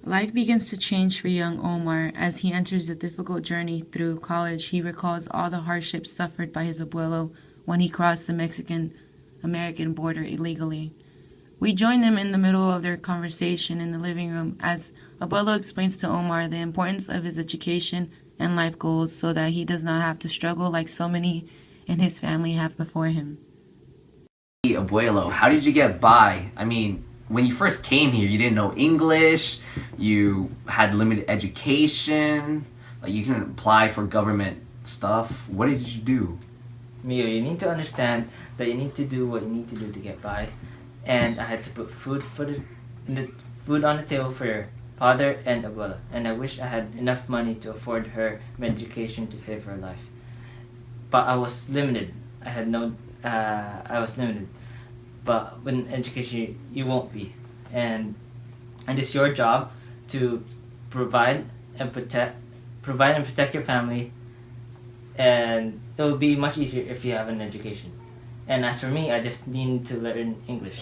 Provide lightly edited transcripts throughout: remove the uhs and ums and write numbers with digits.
Life begins to change for young Omar. As he enters a difficult journey through college, he recalls all the hardships suffered by his abuelo when he crossed the Mexican-American border illegally. We join them in the middle of their conversation in the living room as abuelo explains to Omar the importance of his education and life goals so that he does not have to struggle like so many in his family have before him. Hey, abuelo, how did you get by? I mean, when you first came here, you didn't know English, you had limited education, like you couldn't apply for government stuff. What did you do? Mio, you need to understand that you need to do what you need to do to get by. And I had to put food on the table for your father and abuela. And I wish I had enough money to afford her education to save her life. But I was limited. I was limited. But with education, you won't be. And it's your job to provide and protect your family. And it will be much easier if you have an education. And as for me, I just need to learn English.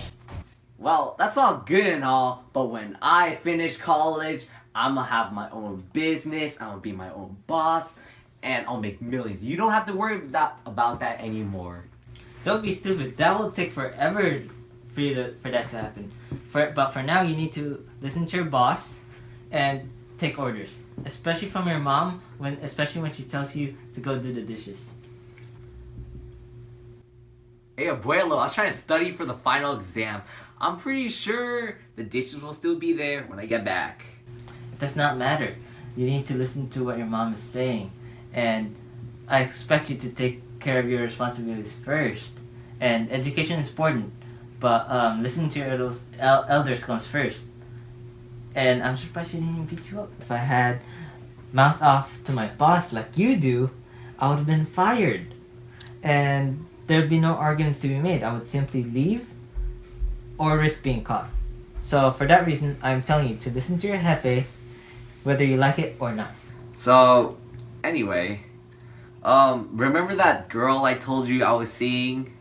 Well, that's all good and all, but when I finish college, I'm gonna have my own business, I'm gonna be my own boss, and I'll make millions. You don't have to worry about that anymore. Don't be stupid. That will take forever for that to happen. But for now, you need to listen to your boss and take orders, especially from your mom, especially when she tells you to go do the dishes. Hey, abuelo, I was trying to study for the final exam. I'm pretty sure the dishes will still be there when I get back. It does not matter. You need to listen to what your mom is saying. And I expect you to take care of your responsibilities first. And education is important, but listening to your elders comes first. And I'm surprised she didn't even beat you up. If I had mouthed off to my boss like you do, I would have been fired. And there'd be no arguments to be made. I would simply leave or risk being caught. So for that reason, I'm telling you to listen to your jefe, whether you like it or not. So, anyway, remember that girl I told you I was seeing?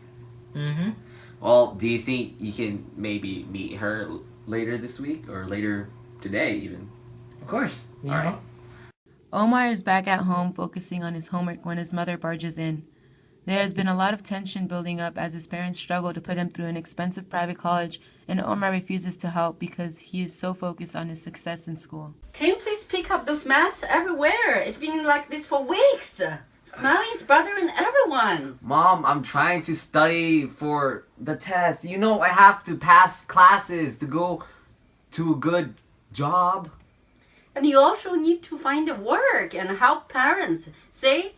Mm-hmm. Well, do you think you can maybe meet her later this week or later today even? Of course. You All know. right. Omar is back at home focusing on his homework when his mother barges in. There has been a lot of tension building up as his parents struggle to put him through an expensive private college, and Omar refuses to help because he is so focused on his success in school. Can you please pick up those masks everywhere? It's been like this for weeks. Smiley's bothering everyone. Mom, I'm trying to study for the test. You know, I have to pass classes to go to a good job. And you also need to find work and help parents. See,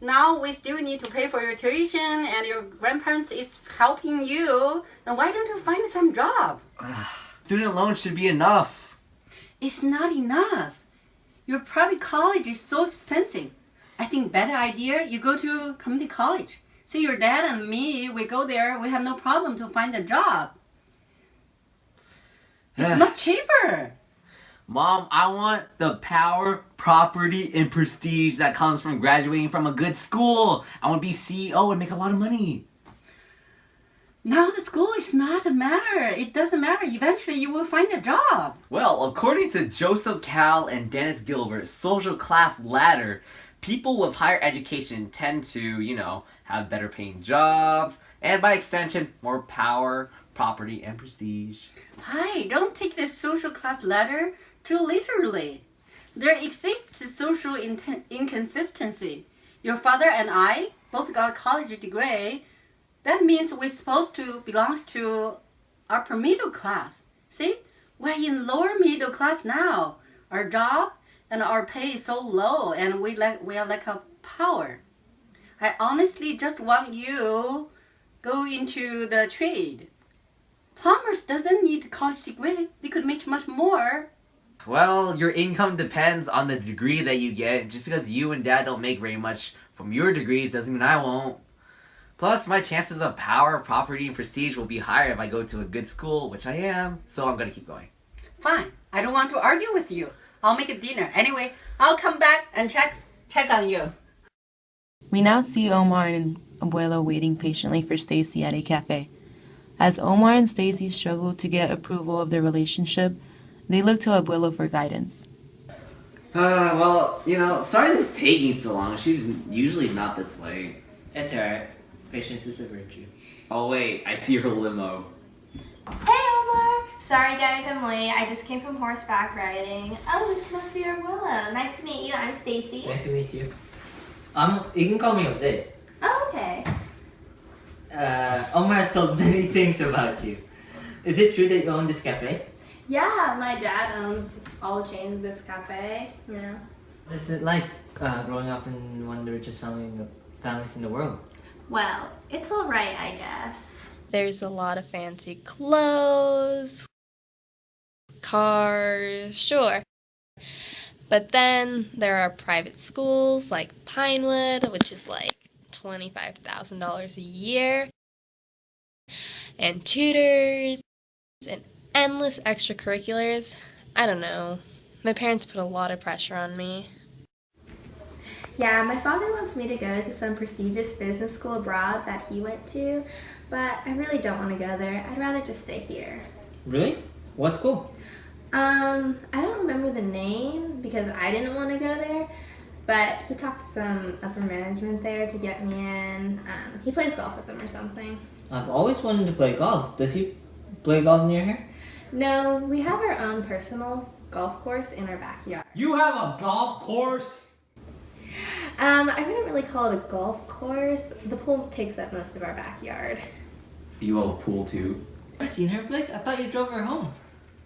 now we still need to pay for your tuition and your grandparents is helping you. And why don't you find some job? Student loan should be enough. It's not enough. Your private college is so expensive. I think better idea, you go to community college. See, your dad and me, we go there, we have no problem to find a job. It's much cheaper. Mom, I want the power, property, and prestige that comes from graduating from a good school. I want to be CEO and make a lot of money. Now the school is not a matter. It doesn't matter. Eventually you will find a job. Well, according to Joseph Cal and Dennis Gilbert's social class ladder, people with higher education tend to, have better paying jobs, and by extension, more power, property, and prestige. Hi, don't take this social class ladder too literally. There exists a social inconsistency. Your father and I both got a college degree. That means we're supposed to belong to upper middle class. See, we're in lower middle class now. Our job and our pay is so low, and we are lack of power. I honestly just want you go into the trade. Plumbers doesn't need a college degree. They could make much more. Well, your income depends on the degree that you get. Just because you and Dad don't make very much from your degrees doesn't mean I won't. Plus, my chances of power, property, and prestige will be higher if I go to a good school, which I am, so I'm gonna keep going. Fine. I don't want to argue with you. I'll make a dinner. Anyway, I'll come back and check on you. We now see Omar and Abuelo waiting patiently for Stacy at a cafe. As Omar and Stacy struggle to get approval of their relationship, They look to Abuelo for guidance. Well, sorry this is taking so long. She's usually not this late. It's alright. Patience is a virtue. Oh wait, I see her limo. Hey Omar! Sorry guys, I'm late. I just came from horseback riding. Oh, this must be your Willow. Nice to meet you. I'm Stacy. Nice to meet you. You can call me Jose. Oh, okay. Omar has told many things about you. Is it true that you own this cafe? Yeah, my dad owns all the chains of this cafe. Yeah. What is it like growing up in one of the richest families in the world? Well, it's alright, I guess. There's a lot of fancy clothes, cars, sure. But then there are private schools like Pinewood, which is like $25,000 a year, and tutors, and endless extracurriculars. I don't know. My parents put a lot of pressure on me. Yeah, my father wants me to go to some prestigious business school abroad that he went to, but I really don't want to go there. I'd rather just stay here. Really? What school? I don't remember the name because I didn't want to go there, but he talked to some upper management there to get me in. He plays golf with them or something. I've always wanted to play golf. Does he play golf near here? No, we have our own personal golf course in our backyard. You have a golf course? I wouldn't really call it a golf course. The pool takes up most of our backyard. You have a pool too? I've seen her place. I thought you drove her home.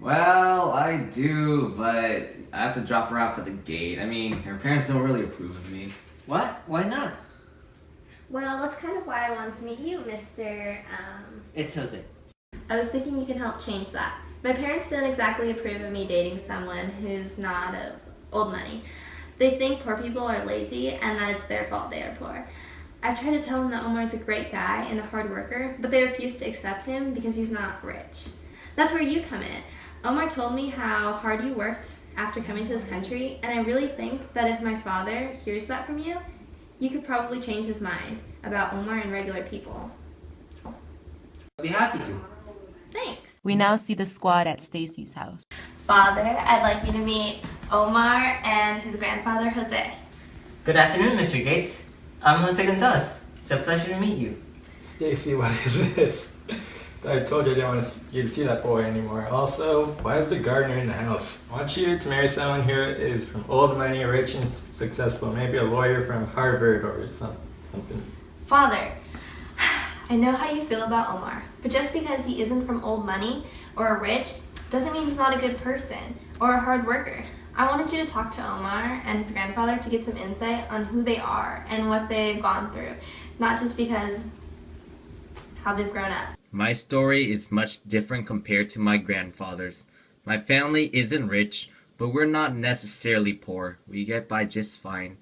Well, I do, but I have to drop her off at the gate. I mean, her parents don't really approve of me. What? Why not? Well, that's kind of why I wanted to meet you, Mr. It's Jose. I was thinking you can help change that. My parents don't exactly approve of me dating someone who's not of old money. They think poor people are lazy and that it's their fault they are poor. I've tried to tell them that Omar's a great guy and a hard worker, but they refuse to accept him because he's not rich. That's where you come in. Omar told me how hard you worked after coming to this country, and I really think that if my father hears that from you, you could probably change his mind about Omar and regular people. I'd be happy to. Thanks. We now see the squad at Stacy's house. Father, I'd like you to meet Omar and his grandfather, Jose. Good afternoon, Mr. Gates. I'm Jose Gonzalez. It's a pleasure to meet you. Stacy, what is this? I told you I didn't want you to see that boy anymore. Also, why is the gardener in the house? I want you to marry someone who is from old money, rich and successful. Maybe a lawyer from Harvard or something. Father, I know how you feel about Omar, but just because he isn't from old money or rich doesn't mean he's not a good person or a hard worker. I wanted you to talk to Omar and his grandfather to get some insight on who they are and what they've gone through, not just because how they've grown up. My story is much different compared to my grandfather's. My family isn't rich, but we're not necessarily poor. We get by just fine.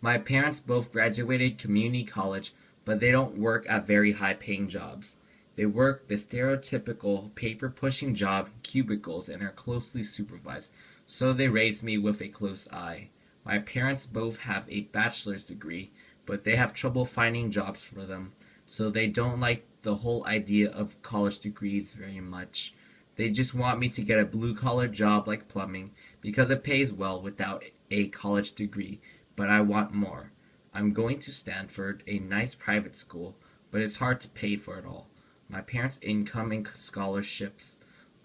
My parents both graduated community college, but they don't work at very high-paying jobs. They work the stereotypical paper-pushing job in cubicles and are closely supervised, so they raised me with a close eye. My parents both have a bachelor's degree, but they have trouble finding jobs for them, so they don't like the whole idea of college degrees very much. They just want me to get a blue-collar job like plumbing because it pays well without a college degree, but I want more. I'm going to Stanford, a nice private school, but it's hard to pay for it all. My parents' income and scholarships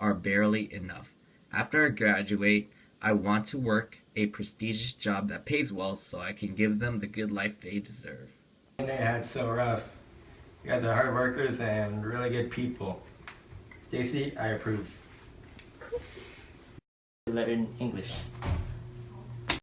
are barely enough. After I graduate, I want to work a prestigious job that pays well so I can give them the good life they deserve. They had so rough. You got the hard workers and really good people. Stacy, I approve. Letter in English.